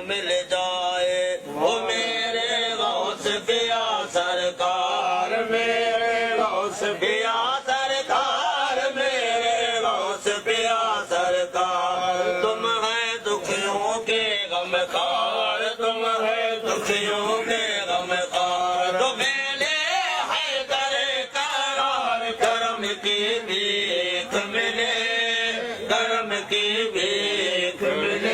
मिल जाए। ओ मेरे गौस पिया सरकार, मेरे गौस पिया सरकार, मेरे गौस पिया सरकार। तुम है दुखियों के गमखार, तुम है दुखियों के गमखार। तो मेले है करे करार, करम की भीख मिले, करम की भीख मिले।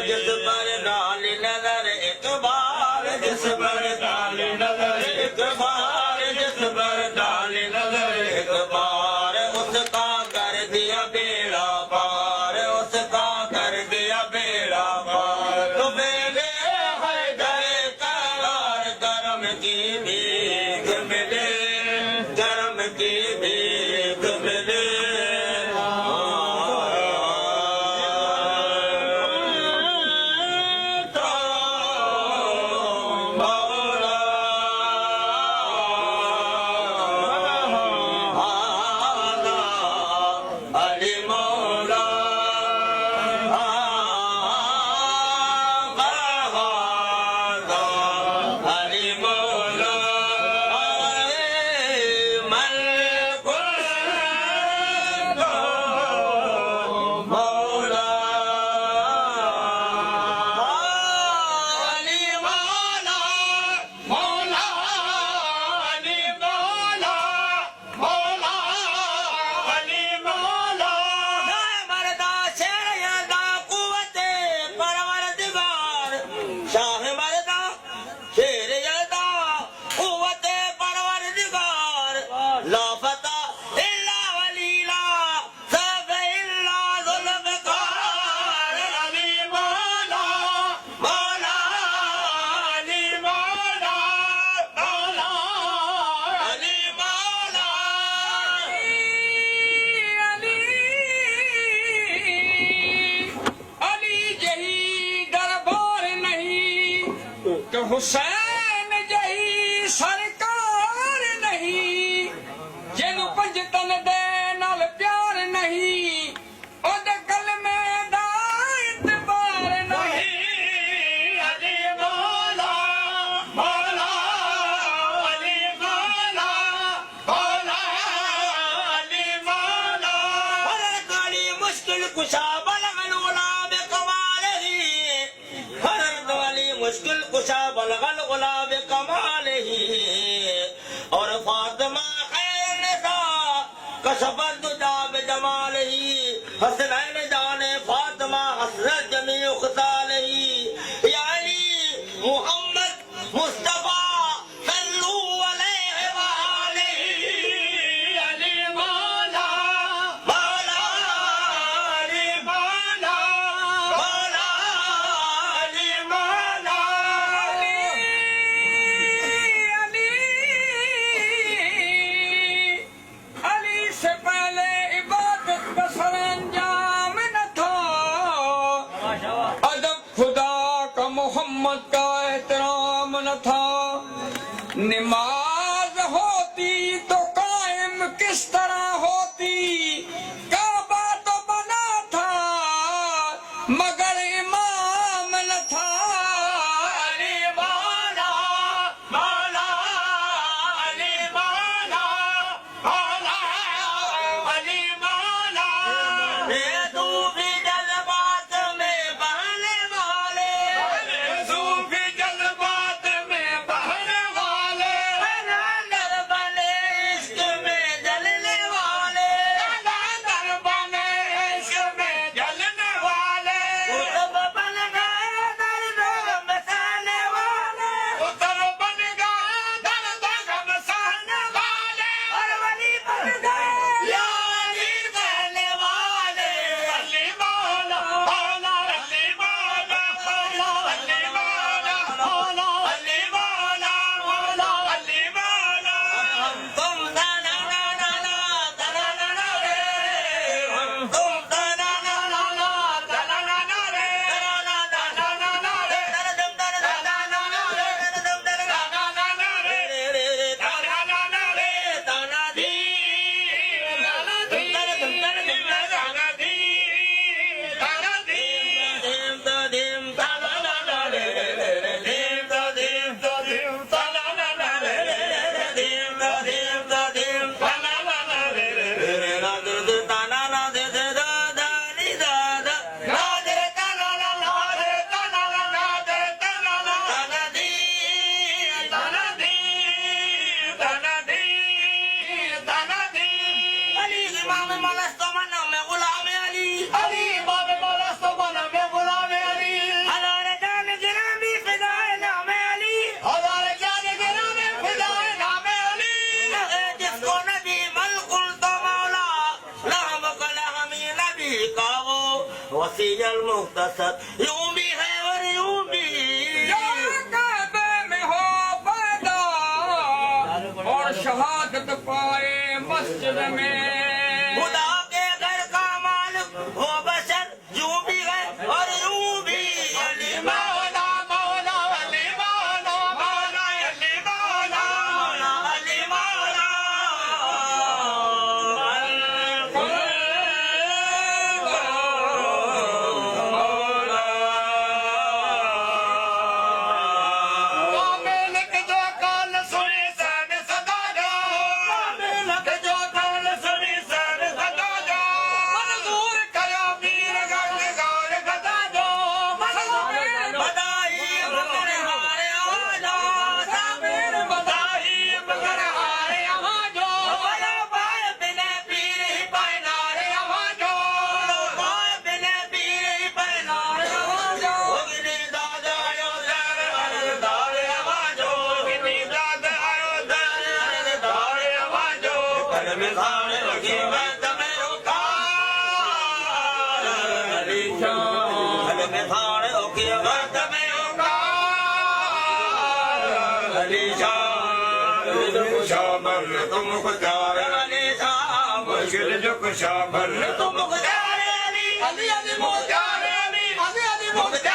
जिस पर डाल नजर एक बार, जिस पर डाल नजर एक बार, जिस पर डाल नजर एक बार, उसका कर दिया बेड़ा पार, उसका कर दिया बेड़ा पार। तो मेले है गए करार, करम की भीख मिले, करम की भीख मिले। हुसैन जही सरकार नहीं, जिन पंजतन दे नाल प्यार नहीं, ओदे गल में दा इतबार नहीं। अली मौला मौला, अली मौला मौला, अली मौला। हर गाड़ी मुश्किल कुशा बलगल गुलाब कमाल ही, हर गाड़ी मुश्किल कुशा बलगल गुलाब कमाल ही। और फातिमा खैर निसा कशफत दुजाब जमाल ही, हसनैन जाने फातिमा हसरत जमी खुसाल ही। या अली मुहम्मद मुस्तफा सल्लू अलैहि व आलिही। अली मौला मौला अली मौला मौला अली मौला। अली से पहले इबादत का सरंजाम न था, अदब खुदा का मोहम्मद का एहतराम न था। नमाज होती तो कायम किस तरह होती, काबा तो बना था मगर इमाम न था। अली मौला मौला अली मौला मौला अली मौला। सूफी जज्बात में बहने वाले, सूफी जज्बात में बहने वाले, नर बने इश्क में जलने यारी करने वाले अली मौला मौला अली मौला मौला अली मौला मौला अली मौला मौला अली मौला तुम दाना ना ना ना दाना ना ना रे तुम दाना ना ना ना दाना ना ना रे दाना दाना ना ना रे दाना दाना ना ना रे दाना दाना ना ना रे दाना ना ना रे दाना दी दाना दी दाना दी दाना दी dim da dim दाना ना ना रे dim da दाना ना ना रे dim da dim दाना ना ना रे ना दे दाना ना दे दा दा नी दा दा ना दे दाना ना ना दे दाना ना दे दाना ना दाना दी दाना दी दाना दी दाना दी अली इमाम मलस्तो मना में गुलाम अली अली इमाम मलस्तो मना में गुलाम अली हज़ार जान गिरामी फिदाए नाम अली हज़ार जान गिरामी फिदाए नाम अली जिसको नबी मलकुल तो मौला लहम कला हमी नबी का वो वसीयल मुख्तसर यूं भी है और यूं भी काबे में हो पैदा और शहादत पाए मस्जिद में खुदा के घर का मालिक हो बशर यूं भी है और यूं भी अली मौला मौला अली मौला मौला अली मौला मौला अली मौला कामिल जो काल सुनी सन सदा जो कामिल जो काल सुनी सन सदा जो मंजूर करो पीर गल गौर गदा जो मंजूर बधाई मगर हारे आजा साबिर बधाई मगर हारे आवाजो बड़ा पाए बिना पीर ही पैनारे आवाजो पाए बिना पीर ही पैनारे आवाजो गिनी दादा आयो दारे आवाजो गिनी दादा आयो दारे आवाजो कर में खाने लगी मैं तमे उकार अली शाह कर में खाने लगी मैं तमे उकार अली शाह शामर तुम खुदार अली शाह मुश्किल जो शामर तुम खुदार अली अली अली मुख्तार अली अली अली मुख्तार